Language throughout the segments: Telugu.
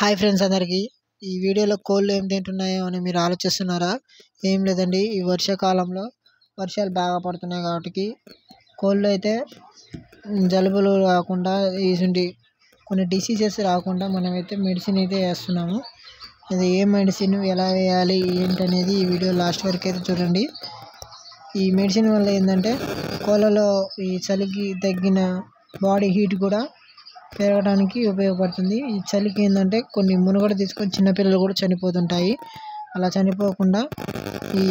హాయ్ ఫ్రెండ్స్ అందరికీ ఈ వీడియోలో కోళ్ళు ఏం తింటున్నాయో అని మీరు ఆలోచిస్తున్నారా? ఏం లేదండి, ఈ వర్షాకాలంలో వర్షాలు బాగా పడుతున్నాయి కాబట్టి కోళ్ళు అయితే జలుబులు రాకుండా ఇటువంటి కొన్ని డిసీజెస్ రాకుండా మనమైతే మెడిసిన్ అయితే వేస్తున్నాము. అది ఏ మెడిసిన్ ఎలా వేయాలి ఏంటనేది ఈ వీడియో లాస్ట్ వరకు అయితే చూడండి. ఈ మెడిసిన్ వల్ల ఏంటంటే కోళ్ళలో ఈ చలికి తగ్గిన బాడీ హీట్ కూడా పెరగడానికి ఉపయోగపడుతుంది. ఈ చలికి ఏంటంటే కొన్ని మునుగడ తీసుకొని చిన్నపిల్లలు కూడా చనిపోతుంటాయి. అలా చనిపోకుండా ఈ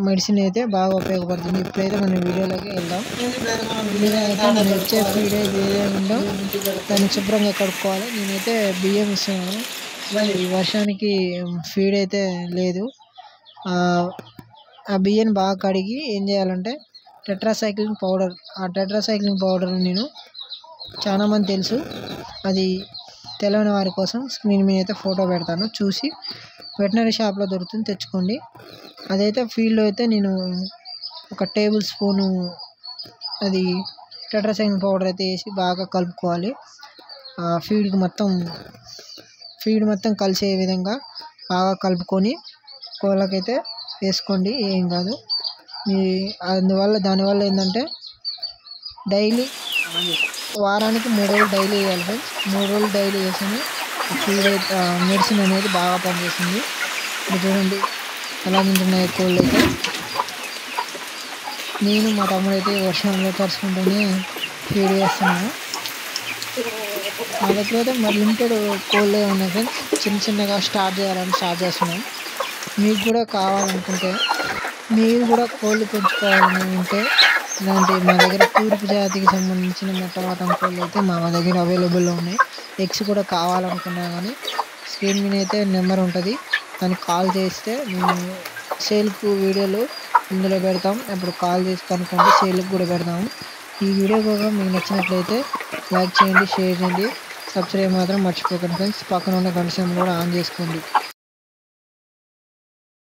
మెడిసిన్ అయితే బాగా ఉపయోగపడుతుంది. ఇప్పుడైతే మనం వీడియోలోకి వెళ్దాం. అయితే మనం ఇచ్చే ఫీడ్ ఏదేముందో దాన్ని శుభ్రంగా కడుక్కోవాలి. నేనైతే బియ్యం ఇస్తున్నాను. ఈ వర్షానికి ఫీడ్ అయితే లేదు. ఆ బియ్యాన్ని బాగా కడిగి ఏం చేయాలంటే టెట్రాసైక్లిన్ పౌడర్, ఆ టెట్రాసైక్లిన్ పౌడర్ నేను చాలామంది తెలుసు, అది తెలియని వారి కోసం స్క్రీన్ మీద అయితే ఫోటో పెడతాను, చూసి వెటనరీ షాప్లో దొరుకుతుంది, తెచ్చుకోండి. అదైతే ఫీల్డ్లో అయితే నేను ఒక టేబుల్ స్పూను అది టెట్రాసైక్లిన్ పౌడర్ అయితే వేసి బాగా కలుపుకోవాలి. ఫీడ్ మొత్తం కలిసే విధంగా బాగా కలుపుకొని కోళ్ళకైతే వేసుకోండి, ఏం కాదు. దానివల్ల ఏంటంటే డైలీ వారానికి 3 రోజులు డైలీ వేయాలి ఫ్రెండ్స్. 3 రోజులు డైలీ వేసాను. ఫీడ్ మెడిసిన్ అనేది బాగా పనిచేస్తుంది. ఇప్పుడు చూడండి ఎలా తింటున్నాయి కోళ్ళు అయితే. నేను మా తమ్ముడు అయితే వర్షంలో తడుచుకుంటూనే ఫీడ్ వేస్తున్నాను. మా దగ్గర అయితే మరి లిమిటెడ్ కోళ్ళే ఉన్నాయి ఫ్రెండ్స్. చిన్నగా స్టార్ట్ చేస్తున్నాం. మీకు కూడా కావాలనుకుంటే, మీరు కూడా కోళ్ళు పెంచుకోవాలని ఉంటే ఇలాంటి మా దగ్గర తూర్పు జాతికి సంబంధించిన మెట్టవాటం కోళ్ళు అయితే మా దగ్గర అవైలబుల్లో ఉన్నాయి. ఎగ్స్ కూడా కావాలనుకున్నా కానీ స్క్రీన్ మీద అయితే నెంబర్ ఉంటుంది, దానికి కాల్ చేస్తే మేము సేల్కు వీడియోలు ఇందులో పెడతాం. అప్పుడు కాల్ చేసి కనుక్కోండి, సేల్కి కూడా పెడతాము. ఈ వీడియో కూడా మీకు నచ్చినట్లయితే లైక్ చేయండి, షేర్ చేయండి, సబ్స్క్రైబ్ మాత్రం మర్చిపోకండి ఫ్రెండ్స్. పక్కన ఉన్న గంట సింబల్ కూడా ఆన్ చేసుకోండి.